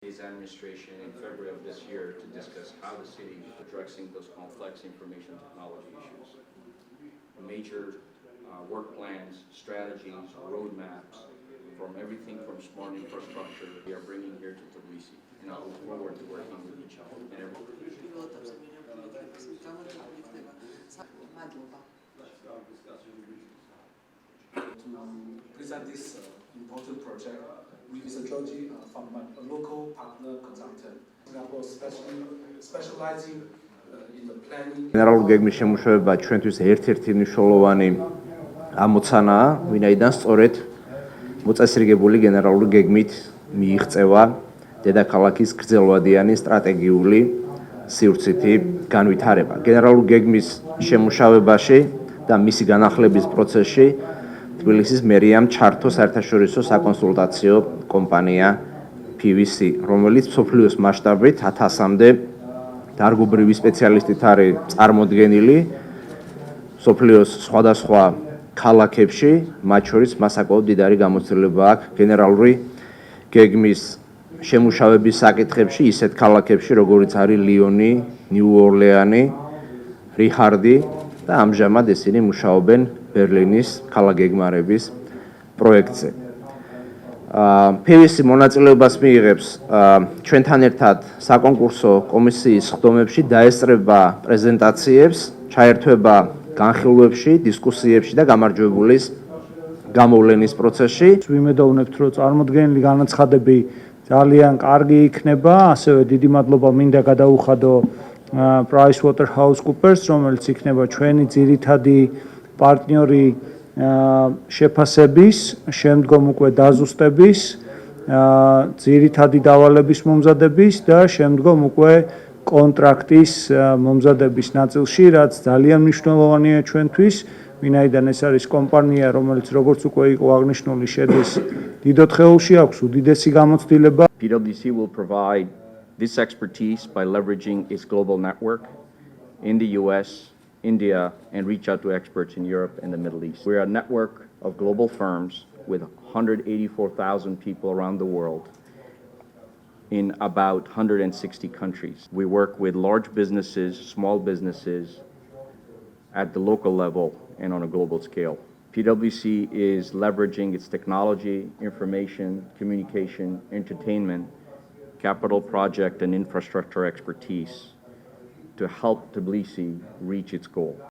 His administration in February of this year to discuss how the city is addressing those complex information technology issues. Major work plans, strategies, roadmaps, from everything from smart infrastructure we are bringing here to Tbilisi. And I look forward to working with each other and everyone. To present this important project with Mr. Georgie from a local partner consultant. Singapore specializing in the planning. General გეგმის შემუშავება ჩვენთვის ერთ-ერთი მნიშვნელოვანი ამოცანაა, ვინაიდან სწორედ მოწესრიგებული გენერალური გეგმით მიიღწევა დედაქალაქის გრძელვადიანი სტრატეგიული სივრცითი განვითარება. გენერალური გეგმის შემუშავებაში და მისი განახლების პროცესში თბილისის მერიამ ჩართო საერთაშორისო საკონსულტაციო კომპანია PwC, რომელიც მსოფლიოს მასშტაბით 1000-მდე დარგობრივი სპეციალისტით არის წარმოდგენილი მსოფლიოს სხვადასხვა ქალაქებში, მათ შორის მასაკმაოდ დიდარი გამოცდილება აქვს გენერალური გეგმის შემუშავების საკითხებში ისეთ ქალაქებში, როგორიც არის ლიონი, ნიუ-ორლეანი, რიხარდი და ამჟამად ისინი მუშაობენ ბერლინის ქალაქგეგმარების პროექტზე. PwC მონაწილეობას მიიღებს ჩვენთან ერთად საკონკურსო კომისიის ხდომებში, დაესწრება პრეზენტაციებს, ჩაერთვება განხილვებში, დისკუსიებში და გამარჯვებულის გამოვლენის პროცესში. ვიმედოვნებთ, რომ წარმოდგენილი განაცხადები ძალიან კარგი იქნება, ასევე დიდი მადლობა მინდა გადაუხადო PricewaterhouseCoopers, რომელიც იქნება ჩვენი ძირითადი პარტნიორი შეფასების, შემდგომ უკვე დაზუსტების, ძირითადი დავალების მომზადების და შემდგომ უკვე კონტრაქტის მომზადების ნაწილში, რაც ძალიან მნიშვნელოვანია ჩვენთვის, ვინაიდან ეს არის კომპანია, რომელიც როგორც უკვე იყო აღნიშნული, შედის დიდ ოთხეულში, აქვს უდიდესი გამოცდილება. PwC will provide this expertise by leveraging its global network in the US, India, and reach out to experts in Europe and the Middle East. We are a network of global firms with 184,000 people around the world in about 160 countries. We work with large businesses, small businesses at the local level and on a global scale. PwC is leveraging its technology, information, communication, entertainment, capital project, and infrastructure expertise to help Tbilisi reach its goal.